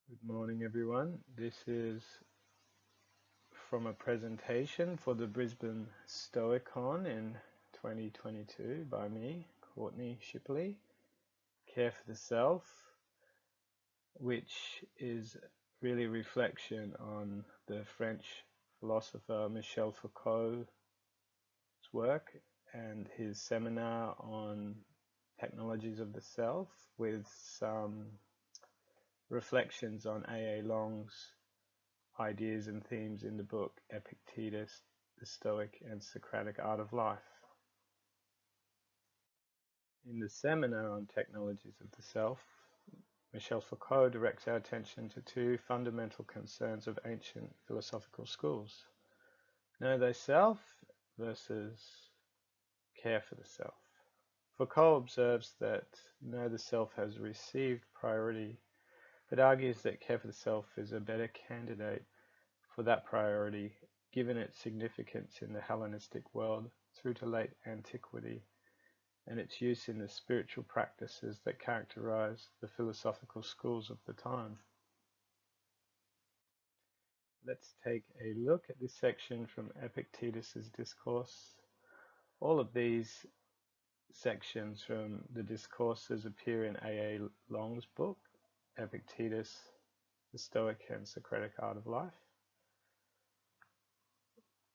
Good morning, everyone. This is from a presentation for the Brisbane Stoicon in 2022 by me, Courtney Shipley, Care for the Self, which is really a reflection on the French philosopher Michel Foucault's work and his seminar on technologies of the self, with some reflections on A.A. Long's ideas and themes in the book Epictetus, the Stoic and Socratic Art of Life. In the seminar on technologies of the self, Michel Foucault directs our attention to two fundamental concerns of ancient philosophical schools: know thyself versus care for the self. Foucault observes that know the self has received priority, but argues that care for the self is a better candidate for that priority, given its significance in the Hellenistic world through to late antiquity, and its use in the spiritual practices that characterize the philosophical schools of the time. Let's take a look at this section from Epictetus's discourse. All of these sections from the discourses appear in A.A. Long's book, Epictetus, the Stoic and Socratic Art of Life.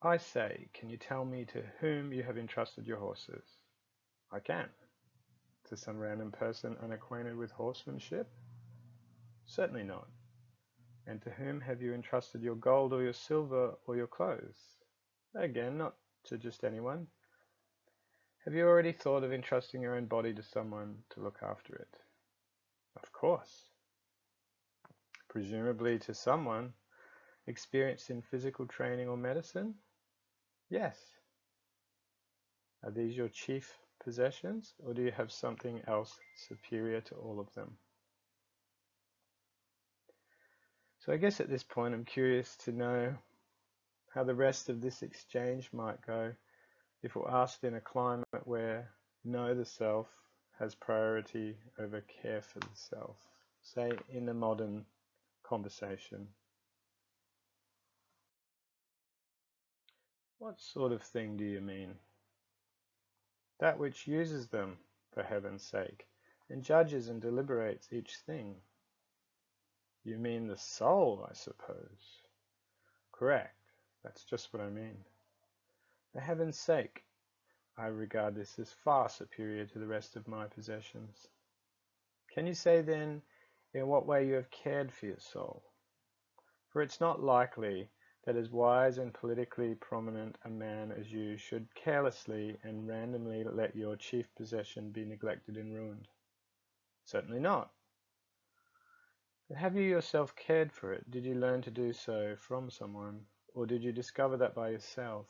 I say, can you tell me to whom you have entrusted your horses? I can. To some random person unacquainted with horsemanship? Certainly not. And to whom have you entrusted your gold or your silver or your clothes? Again, not to just anyone. Have you already thought of entrusting your own body to someone to look after it? Of course. Presumably to someone experienced in physical training or medicine? Yes. Are these your chief possessions, or do you have something else superior to all of them? So I guess at this point I'm curious to know how the rest of this exchange might go if we're asked in a climate where know the self has priority over care for the self, say in a modern conversation. What sort of thing do you mean? That which uses them, for heaven's sake, and judges and deliberates each thing. You mean the soul, I suppose. Correct. That's just what I mean. For heaven's sake, I regard this as far superior to the rest of my possessions. Can you say then in what way you have cared for your soul? For it's not likely that as wise and politically prominent a man as you should carelessly and randomly let your chief possession be neglected and ruined. Certainly not. But have you yourself cared for it? Did you learn to do so from someone, or did you discover that by yourself?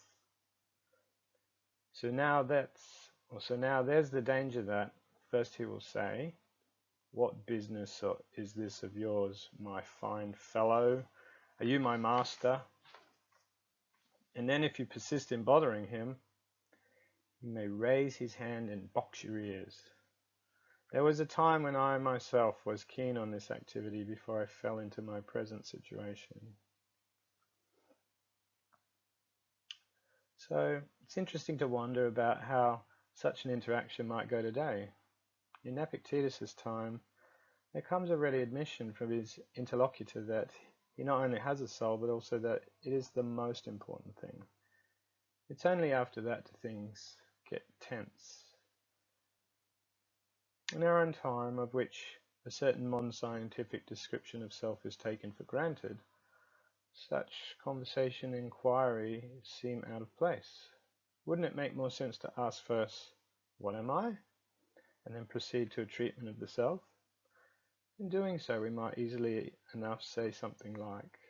So now there's the danger that first he will say, "What business is this of yours, my fine fellow? Are you my master?" And then if you persist in bothering him, he may raise his hand and box your ears. There was a time when I myself was keen on this activity before I fell into my present situation. So it's interesting to wonder about how such an interaction might go today. In Epictetus' time, there comes a ready admission from his interlocutor that he not only has a soul, but also that it is the most important thing. It's only after that things get tense. In our own time, of which a certain modern scientific description of self is taken for granted, such conversation and inquiry seem out of place. Wouldn't it make more sense to ask first, "What am I?" and then proceed to a treatment of the self? In doing so, we might easily enough say something like,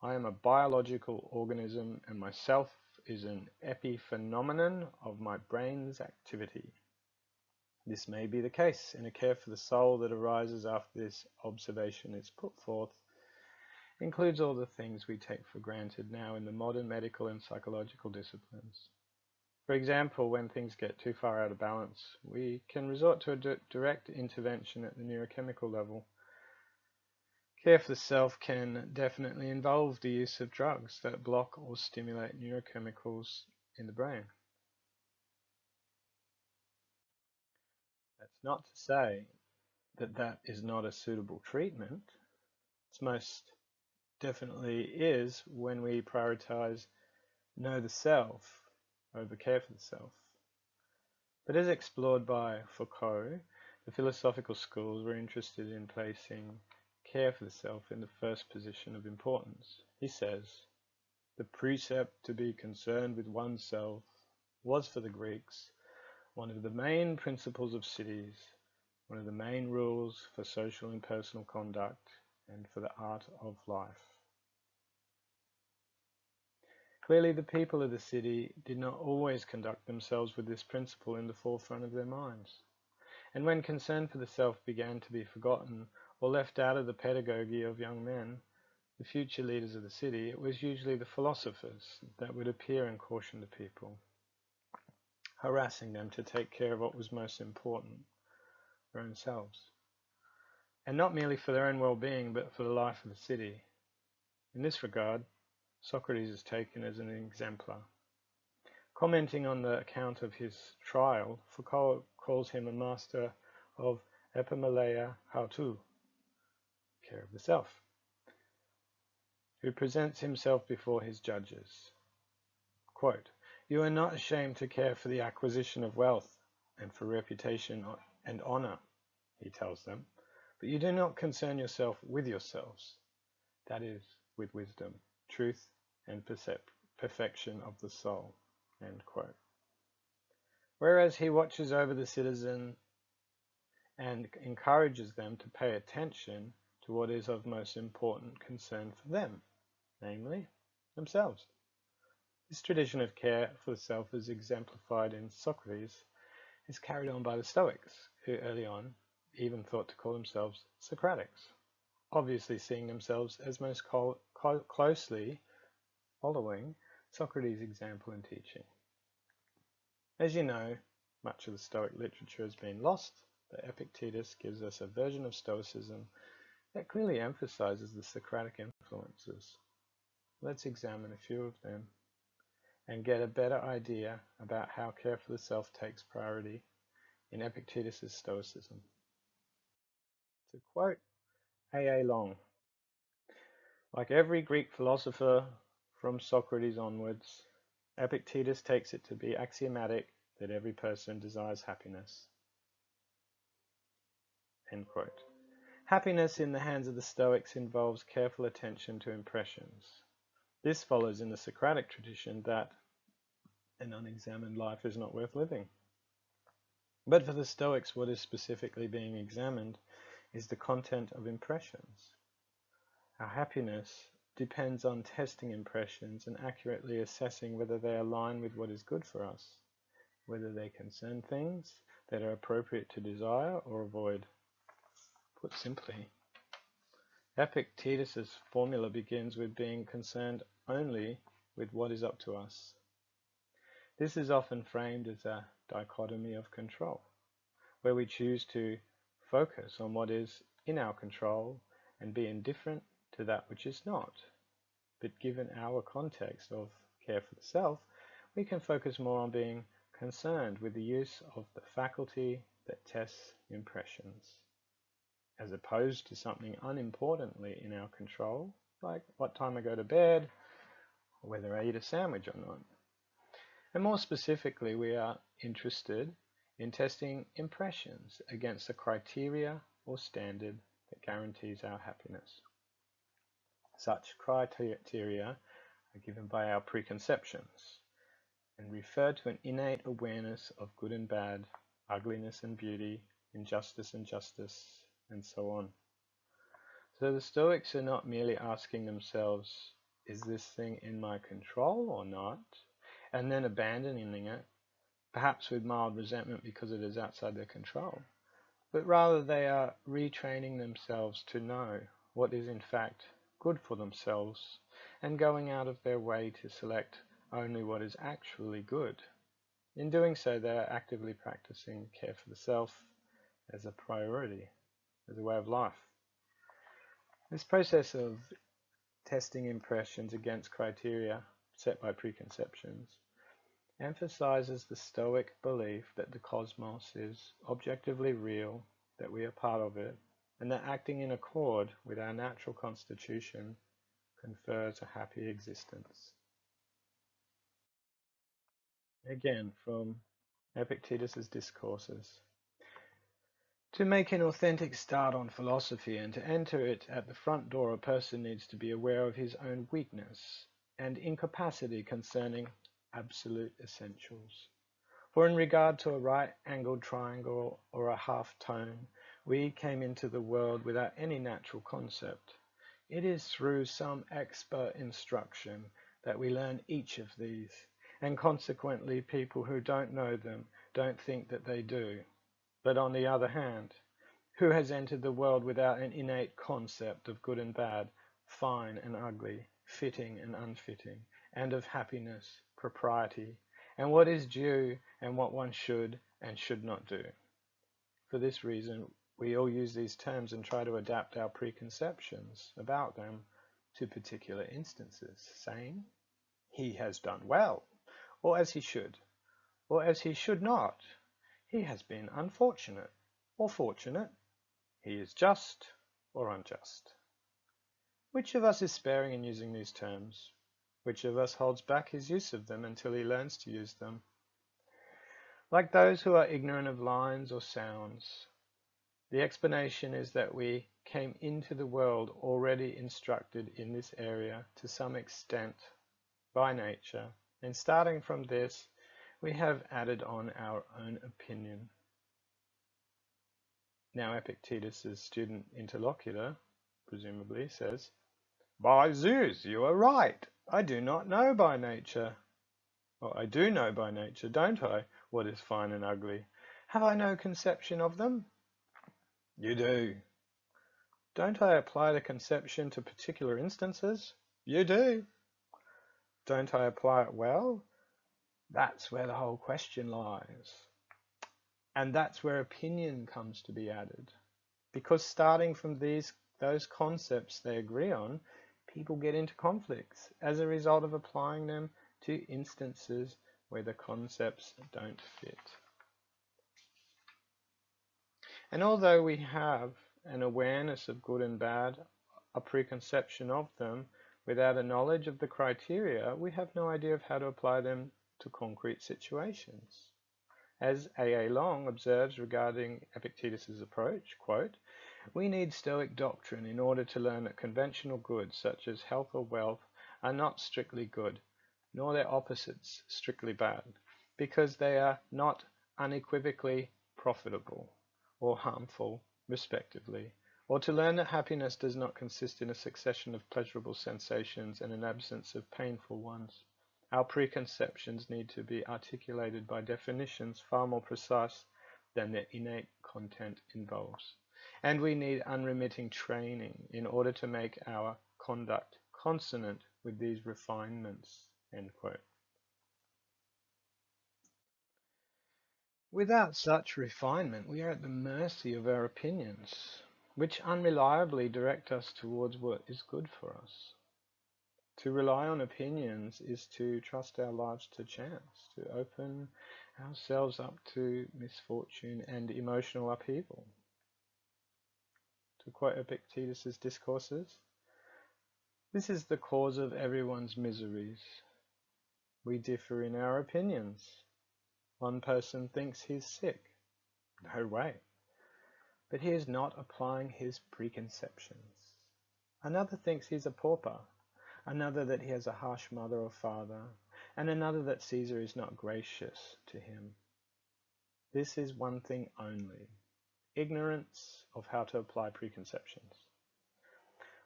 "I am a biological organism and myself is an epiphenomenon of my brain's activity." This may be the case in a care for the soul that arises after this observation is put forth, includes all the things we take for granted now in the modern medical and psychological disciplines. For example, when things get too far out of balance, we can resort to a direct intervention at the neurochemical level. Care for the self can definitely involve the use of drugs that block or stimulate neurochemicals in the brain. That's not to say that that is not a suitable treatment. It most definitely is when we prioritize know the self over care for the self. But as explored by Foucault, the philosophical schools were interested in placing care for the self in the first position of importance. He says, the precept to be concerned with oneself was for the Greeks one of the main principles of cities, one of the main rules for social and personal conduct, and for the art of life. Clearly, the people of the city did not always conduct themselves with this principle in the forefront of their minds. And when concern for the self began to be forgotten or left out of the pedagogy of young men, the future leaders of the city, it was usually the philosophers that would appear and caution the people, harassing them to take care of what was most important, their own selves. And not merely for their own well-being, but for the life of the city. In this regard, Socrates is taken as an exemplar. Commenting on the account of his trial, Foucault calls him a master of epimeleia hautu, care of the self, who presents himself before his judges. Quote, you are not ashamed to care for the acquisition of wealth and for reputation and honor, he tells them, but you do not concern yourself with yourselves, that is, with wisdom, truth, and perfection of the soul. End quote. Whereas he watches over the citizen and encourages them to pay attention to what is of most important concern for them, namely themselves. This tradition of care for the self as exemplified in Socrates is carried on by the Stoics, who early on even thought to call themselves Socratics, obviously seeing themselves as most closely following Socrates' example and teaching. As you know, much of the Stoic literature has been lost, but Epictetus gives us a version of Stoicism that clearly emphasizes the Socratic influences. Let's examine a few of them and get a better idea about how care for the self takes priority in Epictetus' Stoicism. To quote A. Long, like every Greek philosopher from Socrates onwards, Epictetus takes it to be axiomatic that every person desires happiness. End quote. Happiness in the hands of the Stoics involves careful attention to impressions. This follows in the Socratic tradition that an unexamined life is not worth living. But for the Stoics, what is specifically being examined is the content of impressions. Our happiness depends on testing impressions and accurately assessing whether they align with what is good for us, whether they concern things that are appropriate to desire or avoid. Put simply, Epictetus' formula begins with being concerned only with what is up to us. This is often framed as a dichotomy of control, where we choose to focus on what is in our control and be indifferent to that which is not. But given our context of care for the self, we can focus more on being concerned with the use of the faculty that tests impressions, as opposed to something unimportantly in our control, like what time I go to bed, or whether I eat a sandwich or not. And more specifically, we are interested in testing impressions against a criteria or standard that guarantees our happiness. Such criteria are given by our preconceptions and refer to an innate awareness of good and bad, ugliness and beauty, injustice and justice, and so on. So the Stoics are not merely asking themselves, is this thing in my control or not? And then abandoning it, perhaps with mild resentment because it is outside their control. But rather they are retraining themselves to know what is in fact good for themselves and going out of their way to select only what is actually good. In doing so, they are actively practicing care for the self as a priority, as a way of life. This process of testing impressions against criteria set by preconceptions emphasizes the Stoic belief that the cosmos is objectively real, that we are part of it, and that acting in accord with our natural constitution confers a happy existence. Again, from Epictetus's Discourses. To make an authentic start on philosophy and to enter it at the front door, a person needs to be aware of his own weakness and incapacity concerning absolute essentials. For in regard to a right-angled triangle or a half-tone, we came into the world without any natural concept. It is through some expert instruction that we learn each of these, and consequently people who don't know them don't think that they do. But on the other hand, who has entered the world without an innate concept of good and bad, fine and ugly, fitting and unfitting, and of happiness, propriety, and what is due and what one should and should not do? For this reason, we all use these terms and try to adapt our preconceptions about them to particular instances, saying, he has done well, or as he should, or as he should not. He has been unfortunate, or fortunate. He is just, or unjust. Which of us is sparing in using these terms? Which of us holds back his use of them until he learns to use them? Like those who are ignorant of lines or sounds, the explanation is that we came into the world already instructed in this area to some extent by nature, and starting from this, we have added on our own opinion. Now Epictetus' student interlocutor, presumably, says, "By Zeus, you are right. I do not know by nature. Or I do know by nature, don't I, what is fine and ugly? Have I no conception of them?" "You do." "Don't I apply the conception to particular instances?" "You do." "Don't I apply it well?" That's where the whole question lies. And that's where opinion comes to be added. Because starting from those concepts they agree on, people get into conflicts as a result of applying them to instances where the concepts don't fit. And although we have an awareness of good and bad, a preconception of them, without a knowledge of the criteria, we have no idea of how to apply them to concrete situations. As A. A. Long observes regarding Epictetus' approach, quote, "We need Stoic doctrine in order to learn that conventional goods such as health or wealth are not strictly good, nor their opposites strictly bad, because they are not unequivocally profitable or harmful, respectively, or to learn that happiness does not consist in a succession of pleasurable sensations and an absence of painful ones. Our preconceptions need to be articulated by definitions far more precise than their innate content involves. And we need unremitting training in order to make our conduct consonant with these refinements." End quote. Without such refinement, we are at the mercy of our opinions, which unreliably direct us towards what is good for us. To rely on opinions is to trust our lives to chance, to open ourselves up to misfortune and emotional upheaval. To quote Epictetus' Discourses, "This is the cause of everyone's miseries. We differ in our opinions. One person thinks he's sick. No way. But he is not applying his preconceptions. Another thinks he's a pauper. Another that he has a harsh mother or father, and another that Caesar is not gracious to him. This is one thing only, ignorance of how to apply preconceptions.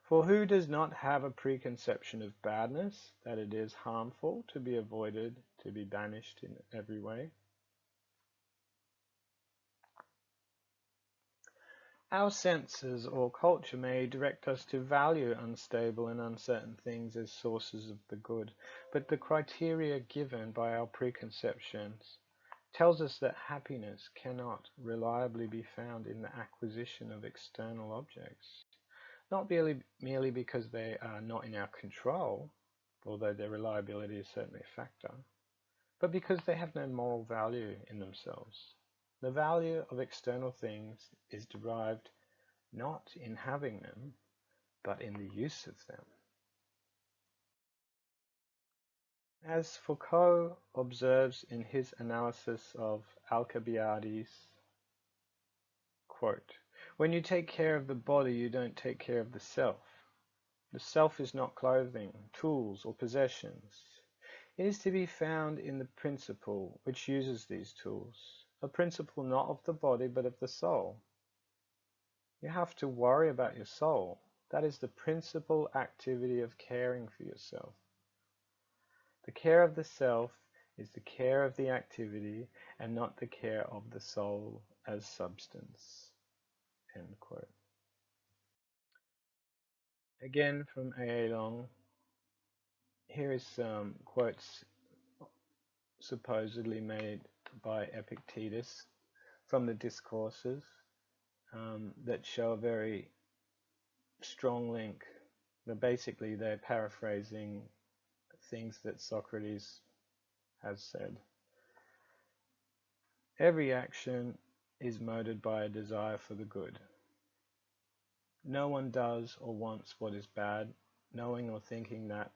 For who does not have a preconception of badness, that it is harmful, to be avoided, to be banished in every way? Our senses or culture may direct us to value unstable and uncertain things as sources of the good, but the criteria given by our preconceptions tells us that happiness cannot reliably be found in the acquisition of external objects, not merely because they are not in our control, although their reliability is certainly a factor, but because they have no moral value in themselves. The value of external things is derived not in having them, but in the use of them. As Foucault observes in his analysis of Alcibiades, quote, "When you take care of the body, you don't take care of the self. The self is not clothing, tools, or possessions. It is to be found in the principle which uses these tools, a principle not of the body but of the soul. You have to worry about your soul. That is the principal activity of caring for yourself. The care of the self is the care of the activity and not the care of the soul as substance." End quote. Again from A.A. Long, here is some quotes supposedly made by Epictetus from the discourses that show a very strong link. Basically, they're paraphrasing things that Socrates has said. Every action is motivated by a desire for the good. No one does or wants what is bad, knowing or thinking that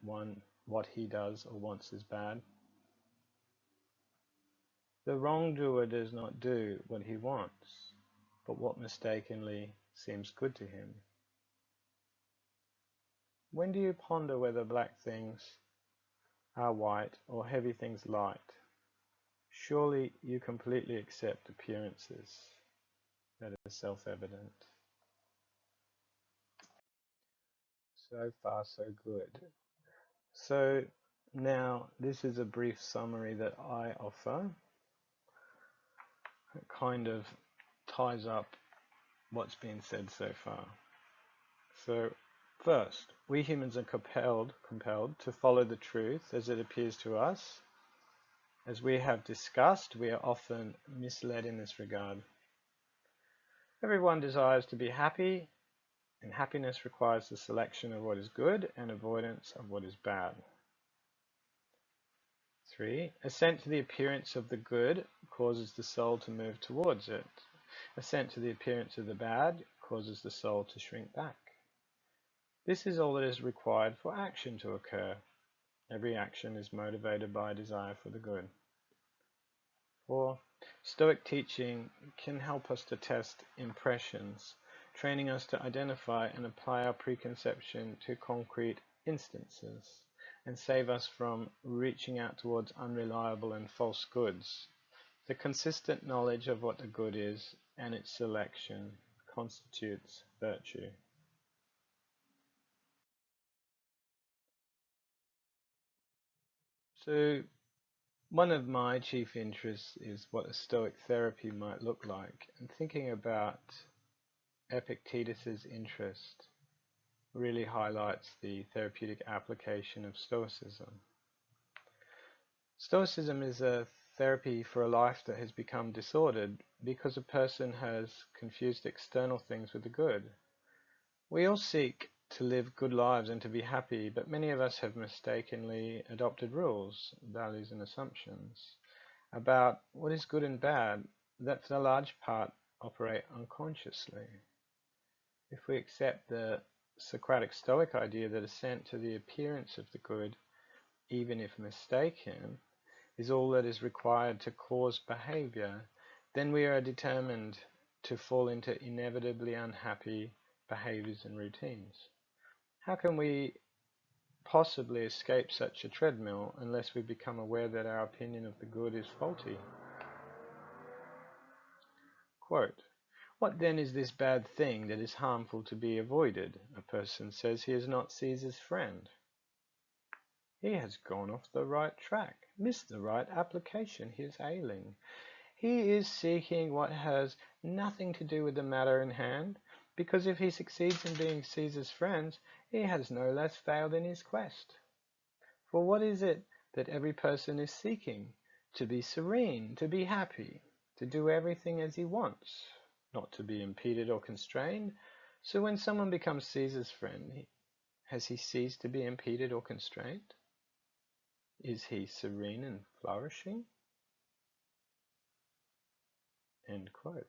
what he does or wants is bad. The wrongdoer does not do what he wants, but what mistakenly seems good to him. When do you ponder whether black things are white or heavy things light? Surely you completely accept appearances that are self-evident. So far, so good. So now this is a brief summary that I offer. It kind of ties up what's been said so far. So first, we humans are compelled to follow the truth as it appears to us. As we have discussed, we are often misled in this regard. Everyone desires to be happy, and happiness requires the selection of what is good and avoidance of what is bad. 3. Assent to the appearance of the good causes the soul to move towards it. Assent to the appearance of the bad causes the soul to shrink back. This is all that is required for action to occur. Every action is motivated by a desire for the good. 4. Stoic teaching can help us to test impressions, training us to identify and apply our preconception to concrete instances, and save us from reaching out towards unreliable and false goods. The consistent knowledge of what the good is and its selection constitutes virtue. So, one of my chief interests is what a Stoic therapy might look like, and thinking about Epictetus's interest really highlights the therapeutic application of Stoicism. Stoicism is a therapy for a life that has become disordered because a person has confused external things with the good. We all seek to live good lives and to be happy, but many of us have mistakenly adopted rules, values and assumptions about what is good and bad that for the large part operate unconsciously. If we accept the Socratic Stoic idea that assent to the appearance of the good, even if mistaken, is all that is required to cause behavior, then we are determined to fall into inevitably unhappy behaviors and routines. How can we possibly escape such a treadmill unless we become aware that our opinion of the good is faulty? Quote, "What then is this bad thing that is harmful to be avoided? A person says he is not Caesar's friend. He has gone off the right track, missed the right application, he is ailing. He is seeking what has nothing to do with the matter in hand, because if he succeeds in being Caesar's friend, he has no less failed in his quest. For what is it that every person is seeking? To be serene, to be happy, to do everything as he wants, not to be impeded or constrained, So when someone becomes Caesar's friend, has he ceased to be impeded or constrained? Is he serene and flourishing? End quote.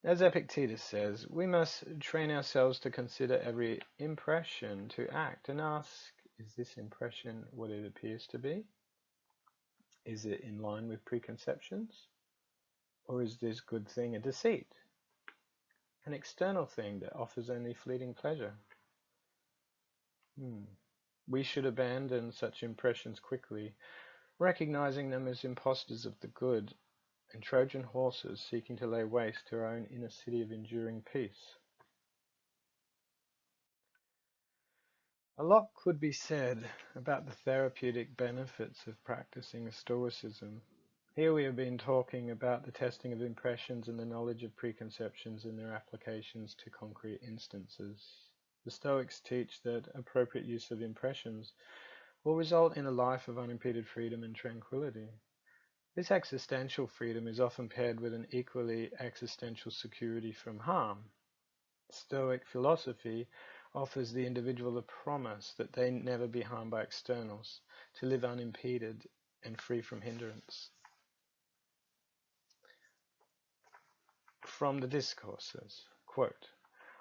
As Epictetus says, we must train ourselves to consider every impression, to act and ask, is this impression what it appears to be? Is it in line with preconceptions? Or is this good thing a deceit? An external thing that offers only fleeting pleasure? We should abandon such impressions quickly, recognizing them as impostors of the good and Trojan horses seeking to lay waste to our own inner city of enduring peace. A lot could be said about the therapeutic benefits of practicing Stoicism. Here we have been talking about the testing of impressions and the knowledge of preconceptions and their applications to concrete instances. The Stoics teach that appropriate use of impressions will result in a life of unimpeded freedom and tranquility. This existential freedom is often paired with an equally existential security from harm. Stoic philosophy offers the individual a promise that they never be harmed by externals, to live unimpeded and free from hindrance. From the Discourses, quote,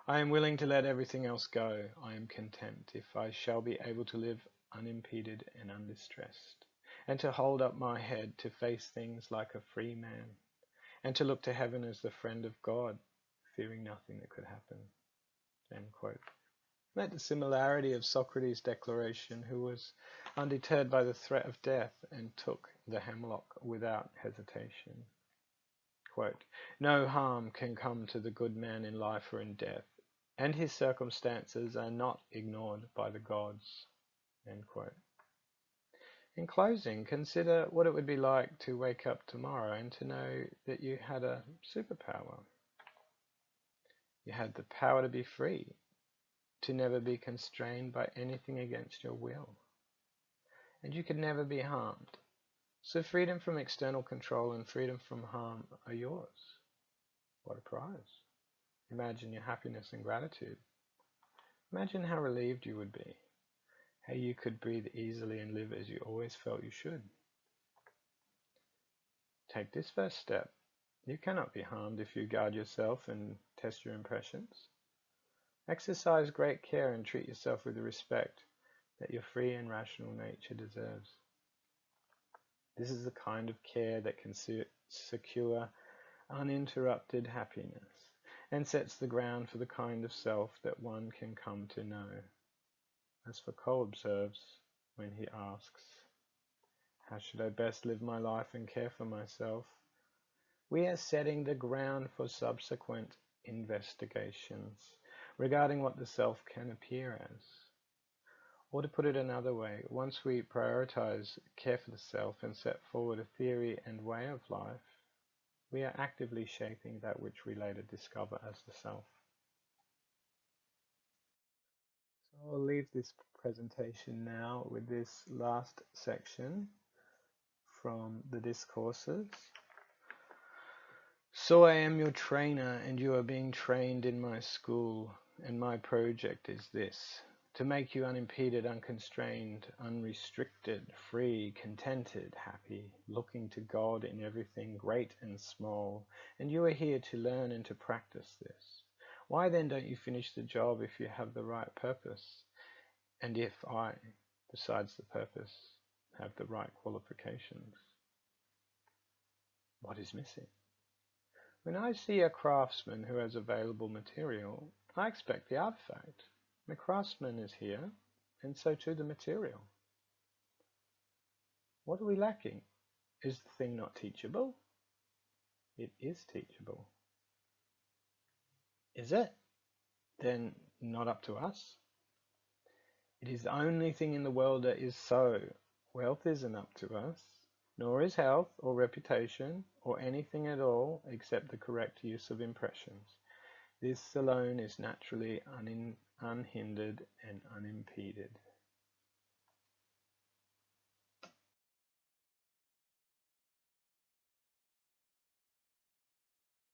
I am willing to let everything else go. I am content if I shall be able to live unimpeded and undistressed, and to hold up my head to face things like a free man, and to look to heaven as the friend of God, fearing nothing that could happen. End quote. Note the similarity of Socrates' declaration, who was undeterred by the threat of death and took the hemlock without hesitation. Quote, no harm can come to the good man in life or in death, and his circumstances are not ignored by the gods. End quote. In closing, consider what it would be like to wake up tomorrow and to know that you had a superpower. You had the power to be free, to never be constrained by anything against your will. And you could never be harmed. So freedom from external control and freedom from harm are yours. What a prize. Imagine your happiness and gratitude. Imagine how relieved you would be, how you could breathe easily and live as you always felt you should. Take this first step. You cannot be harmed if you guard yourself and test your impressions. Exercise great care and treat yourself with the respect that your free and rational nature deserves. This is the kind of care that can secure uninterrupted happiness and sets the ground for the kind of self that one can come to know. As Foucault observes when he asks, how should I best live my life and care for myself? We are setting the ground for subsequent investigations regarding what the self can appear as. Or to put it another way, once we prioritize care for the self and set forward a theory and way of life, we are actively shaping that which we later discover as the self. So I'll leave this presentation now with this last section from the Discourses. So I am your trainer, and you are being trained in my school, and my project is this, to make you unimpeded, unconstrained, unrestricted, free, contented, happy, looking to God in everything great and small, and you are here to learn and to practice this. Why then don't you finish the job if you have the right purpose, and if I, besides the purpose, have the right qualifications? What is missing? When I see a craftsman who has available material, I expect the artifact. The craftsman is here, and so too the material. What are we lacking? Is the thing not teachable? It is teachable. Is it? Then not up to us. It is the only thing in the world that is so. Wealth isn't up to us, nor is health or reputation or anything at all except the correct use of impressions. This alone is naturally unhindered and unimpeded.